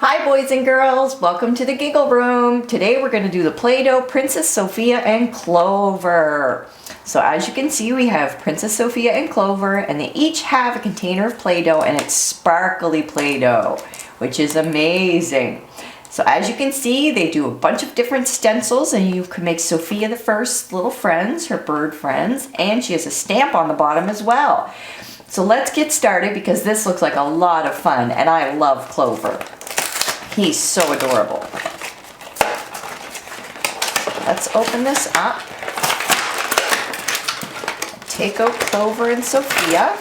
Hi boys and girls, welcome to the Giggle Room. Today we're going to do the Play-Doh Princess Sofia and Clover. So as you can see, we have Princess Sofia and Clover, and they each have a container of Play-Doh, and it's sparkly Play-Doh, which is amazing. So as you can see, they do a bunch of different stencils, and you can make Sofia the first little friends, her bird friends, and she has a stamp on the bottom as well. So let's get started because this looks like a lot of fun, and I love Clover. He's so adorable. Let's open this up. Take out Clover and Sofia.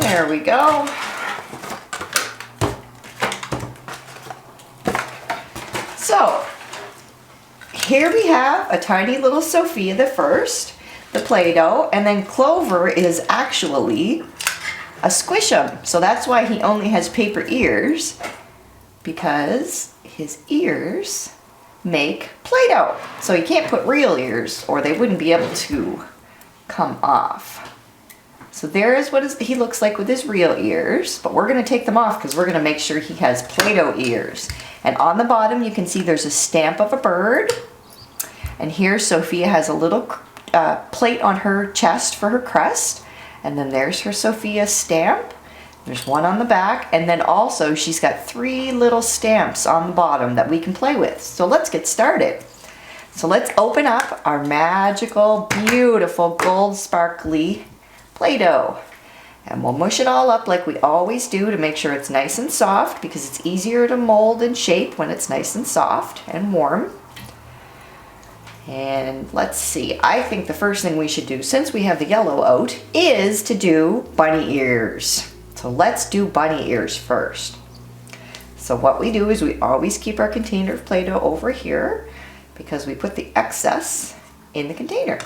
There we go. So, here we have a tiny little Sofia the first, the Play-Doh, and then Clover is actually a squish-em. So that's why he only has paper ears, because his ears make Play-Doh. So he can't put real ears or they wouldn't be able to come off. So there is what he looks like with his real ears, but we're going to take them off because we're going to make sure he has Play-Doh ears. And on the bottom you can see there's a stamp of a bird. And here Sofia has a little plate on her chest for her crest. And then there's her Sofia stamp. There's one on the back. And then also she's got 3 little stamps on the bottom that we can play with. So let's get started. So let's open up our magical, beautiful, gold sparkly Play-Doh. And we'll mush it all up like we always do to make sure it's nice and soft, because it's easier to mold and shape when it's nice and soft and warm. And let's see, I think the first thing we should do, since we have the yellow out, is to do bunny ears. So let's do bunny ears first. So what we do is we always keep our container of Play-Doh over here because we put the excess in the container.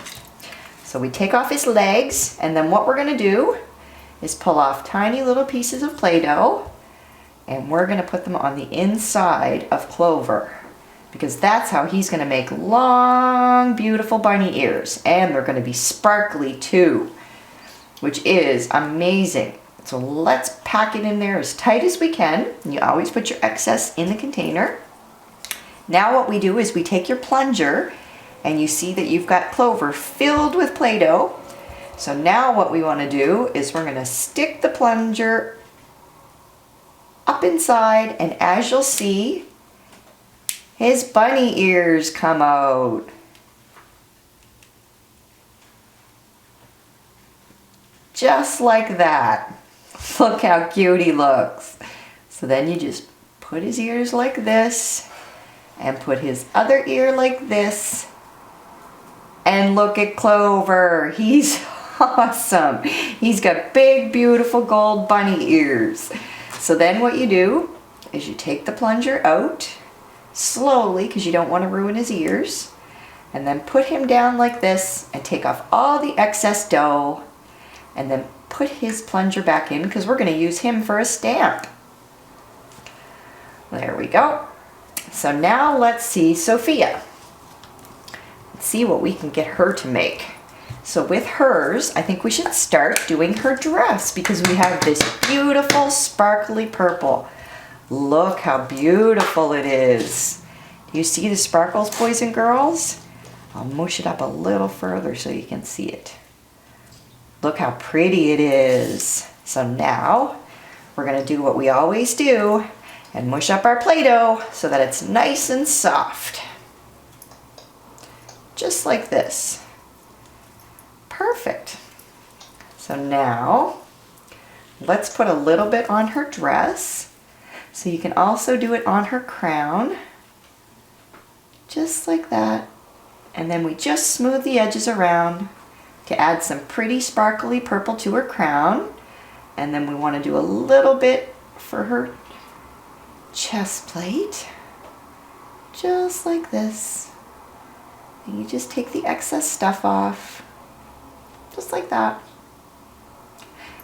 So we take off his legs, and then what we're going to do is pull off tiny little pieces of Play-Doh, and we're going to put them on the inside of Clover, because that's how he's going to make long, beautiful bunny ears. And they're going to be sparkly too, which is amazing. So let's pack it in there as tight as we can. You always put your excess in the container. Now what we do is we take your plunger, and you see that you've got Clover filled with Play-Doh. So now what we want to do is we're going to stick the plunger up inside, and as you'll see, his bunny ears come out. Just like that. Look how cute he looks. So then you just put his ears like this, and put his other ear like this. And look at Clover. He's awesome. He's got big, beautiful gold bunny ears. So then what you do is you take the plunger out slowly, because you don't want to ruin his ears, and then put him down like this and take off all the excess dough, and then put his plunger back in because we're going to use him for a stamp. There we go. So now let's see Sofia. Let's see what we can get her to make. So with hers, I think we should start doing her dress, because we have this beautiful sparkly purple. Look how beautiful it is. Do you see the sparkles, boys and girls? I'll mush it up a little further so you can see it. Look how pretty it is. So now we're going to do what we always do and mush up our Play-Doh so that it's nice and soft. Just like this. Perfect. So now let's put a little bit on her dress. So you can also do it on her crown, just like that. And then we just smooth the edges around to add some pretty sparkly purple to her crown. And then we want to do a little bit for her chest plate, just like this. And you just take the excess stuff off, just like that.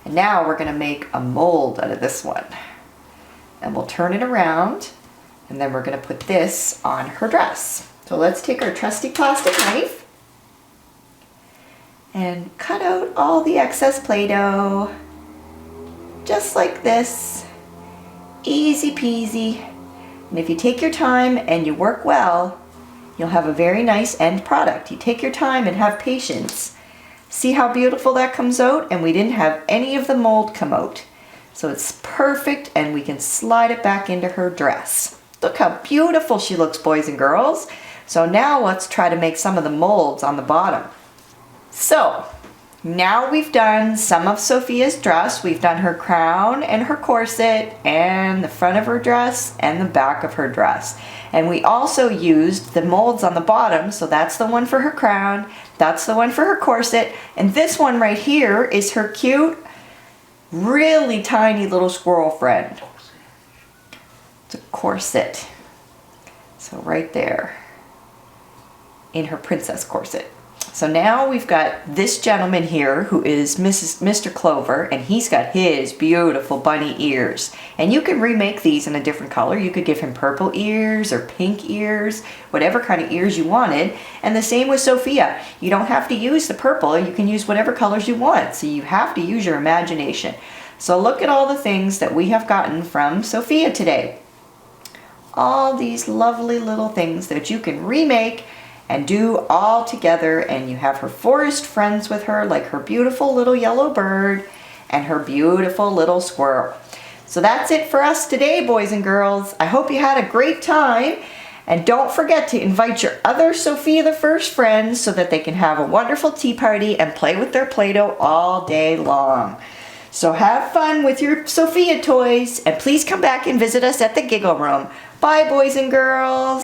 And now we're going to make a mold out of this one. And we'll turn it around, and then we're going to put this on her dress. So let's take our trusty plastic knife and cut out all the excess Play-Doh, just like this. Easy peasy. And if you take your time and you work well, you'll have a very nice end product. You take your time and have patience. See how beautiful that comes out? And we didn't have any of the mold come out. So it's perfect, and we can slide it back into her dress. Look how beautiful she looks, boys and girls. So now let's try to make some of the molds on the bottom. So now we've done some of Sofia's dress. We've done her crown and her corset and the front of her dress and the back of her dress. And we also used the molds on the bottom. So that's the one for her crown. That's the one for her corset. And this one right here is her cute, really tiny little squirrel friend. It's a corset. So right there in her princess corset. So now we've got this gentleman here who is Mr. Clover, and he's got his beautiful bunny ears. And you can remake these in a different color. You could give him purple ears or pink ears, whatever kind of ears you wanted. And the same with Sofia. You don't have to use the purple. You can use whatever colors you want. So you have to use your imagination. So look at all the things that we have gotten from Sofia today. All these lovely little things that you can remake and do all together, and you have her forest friends with her, like her beautiful little yellow bird and her beautiful little squirrel. So that's it for us today, boys and girls. I hope you had a great time, and don't forget to invite your other Sofia the First friends so that they can have a wonderful tea party and play with their Play-Doh all day long. So have fun with your Sofia toys, and please come back and visit us at the Giggle Room. Bye, boys and girls.